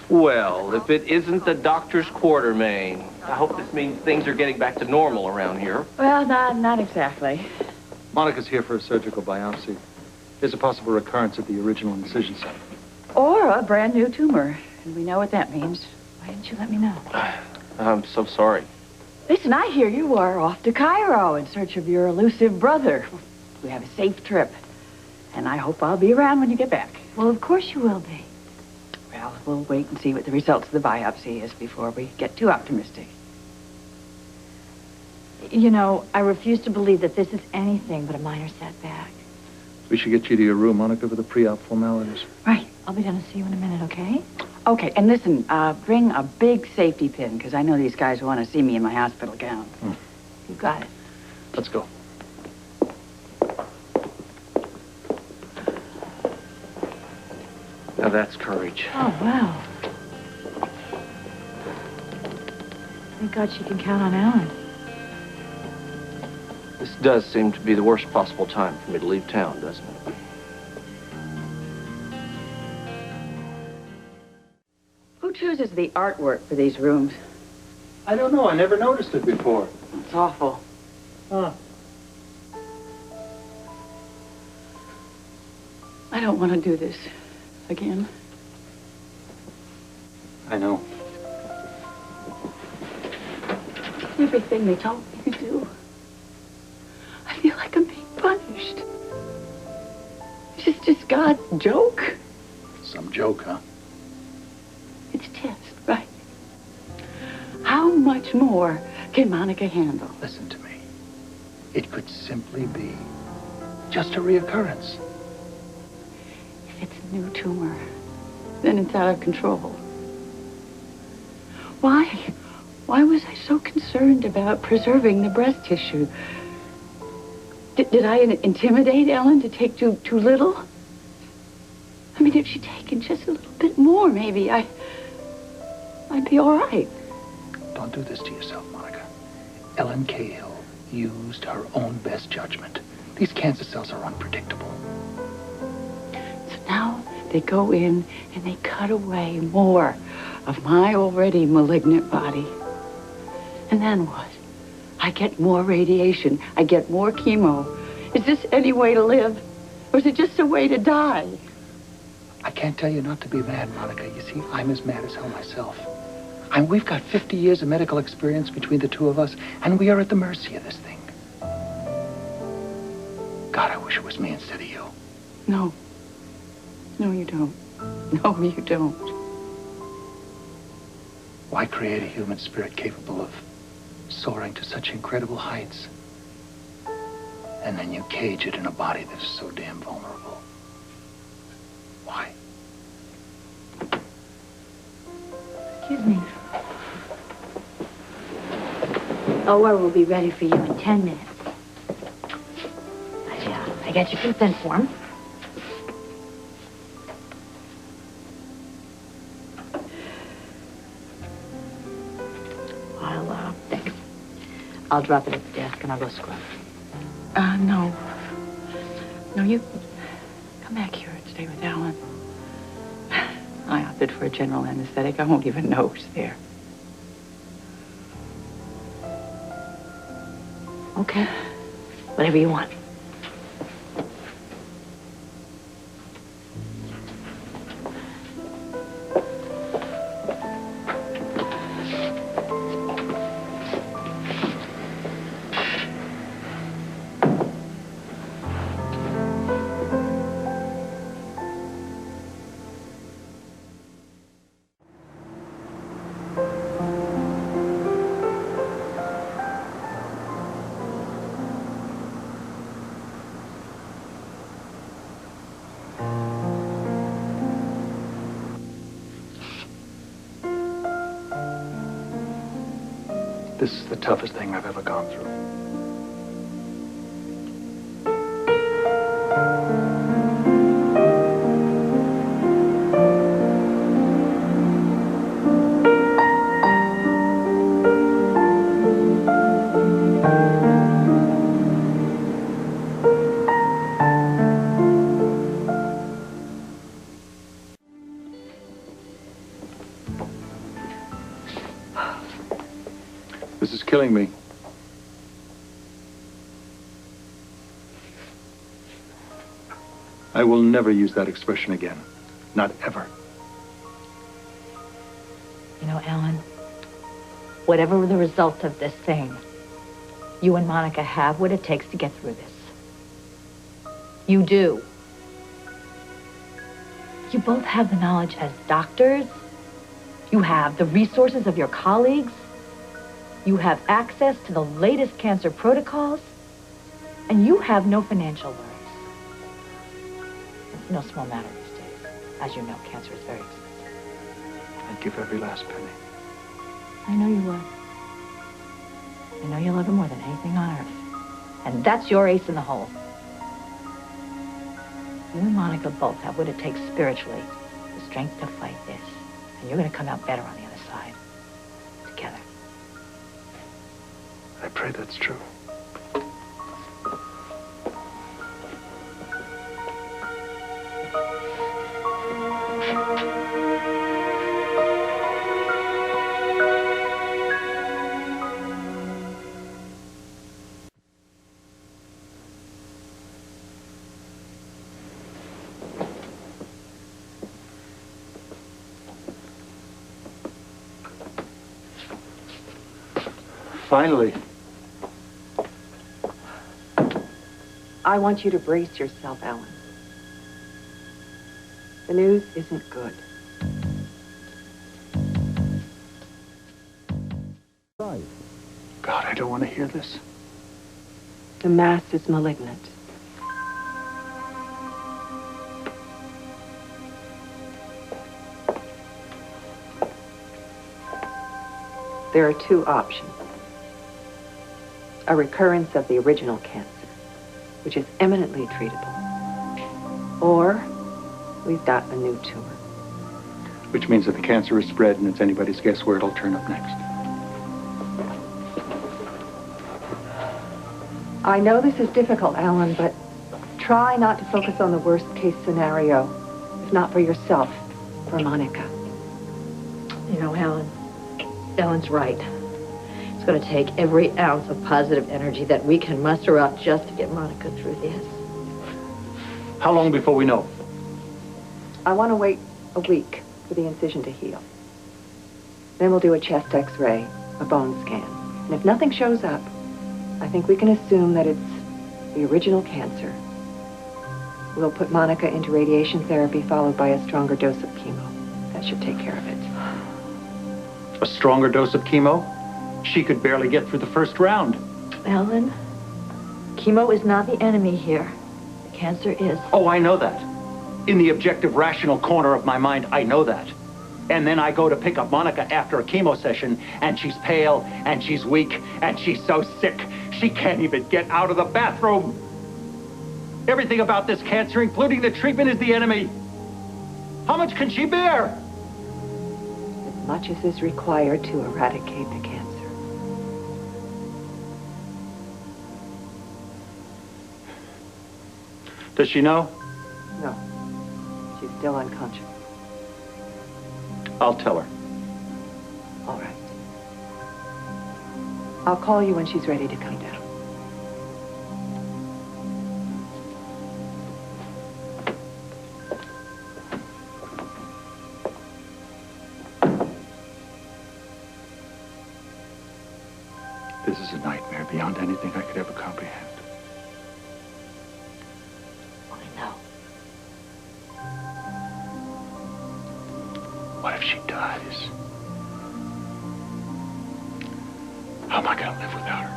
Well, if it isn't the doctor's quartermain. I hope this means things are getting back to normal around here. Well, not exactly. Monica's here for a surgical biopsy. There's a possible recurrence at the original incision site. Or a brand new tumor. And we know what that means. Why didn't you let me know? I'm so sorry. Listen, I hear you are off to Cairo in search of your elusive brother. We have a safe trip. And I hope I'll be around when you get back. Well, of course you will be. Well, we'll wait and see what the results of the biopsy is before we get too optimistic. You know, I refuse to believe that this is anything but a minor setback. We should get you to your room, Monica, for the pre-op formalities. Right. I'll be down to see you in a minute, okay? Okay, and listen, bring a big safety pin, because I know these guys want to see me in my hospital gown. You got it. Let's go. Now that's courage. Oh, wow. Thank God she can count on Alan. This does seem to be the worst possible time for me to leave town, doesn't it? Who chooses the artwork for these rooms? I don't know. I never noticed it before. It's awful. Huh. I don't want to do this again. I know. Everything they told me to do. I feel like I'm being punished. It's just God's joke. Some joke, huh? It's a test, right? How much more can Monica handle? Listen to me. It could simply be just a reoccurrence. If it's a new tumor, then it's out of control. Why was I so concerned about preserving the breast tissue? Did I intimidate Ellen to take too little? I mean, if she'd taken just a little bit more, maybe I'd be all right. Don't do this to yourself, Monica. Ellen Cahill used her own best judgment. These cancer cells are unpredictable. So now they go in and they cut away more of my already malignant body. And then what? I get more radiation. I get more chemo. Is this any way to live? Or is it just a way to die? I can't tell you not to be mad, Monica. You see, I'm as mad as hell myself. We've got 50 years of medical experience between the two of us, and we are at the mercy of this thing. God, I wish it was me instead of you. No. No, you don't. No, you don't. Why create a human spirit capable of soaring to such incredible heights? And then you cage it in a body that is so damn vulnerable. Why? Excuse me. OR will be ready for you in 10 minutes. I got your consent form. Thanks. I'll drop it at the desk and I'll go scrub. No. No, you come back here and stay with Alan. I opted for a general anesthetic. I won't even know who's there. Okay. Whatever you want. This is the toughest thing I've ever gone through. This is killing me. I will never use that expression again. Not ever. You know, Alan, whatever the result of this thing, you and Monica have what it takes to get through this. You do. You both have the knowledge as doctors. You have the resources of your colleagues. You have access to the latest cancer protocols. And you have no financial worries. It's no small matter these days. As you know, cancer is very expensive. I'd give every last penny. I know you would. I know you love her more than anything on earth. And that's your ace in the hole. You and Monica both have what it takes spiritually, the strength to fight this. And you're going to come out better on the other side. Together. I pray that's true. Finally. I want you to brace yourself, Alan. The news isn't good. God, I don't want to hear this. The mass is malignant. There are two options. A recurrence of the original cancer, which is eminently treatable. Or we've got a new tumor. Which means that the cancer is spread and it's anybody's guess where it'll turn up next. I know this is difficult, Alan, but try not to focus on the worst case scenario. If not for yourself, for Monica. You know, Ellen's right. It's going to take every ounce of positive energy that we can muster up just to get Monica through this. How long before we know? I want to wait a week for the incision to heal. Then we'll do a chest x-ray, a bone scan. And if nothing shows up, I think we can assume that it's the original cancer. We'll put Monica into radiation therapy followed by a stronger dose of chemo. That should take care of it. A stronger dose of chemo? She could barely get through the first round. Ellen, chemo is not the enemy here. The cancer is. Oh, I know that. In the objective, rational corner of my mind, I know that. And then I go to pick up Monica after a chemo session, and she's pale, and she's weak, and she's so sick, she can't even get out of the bathroom. Everything about this cancer, including the treatment, is the enemy. How much can she bear? As much as is required to eradicate the cancer. Does she know? No. She's still unconscious. I'll tell her. All right. I'll call you when she's ready to come down. This is a nightmare beyond anything I could ever comprehend. I know. What if she dies? How am I going to live without her?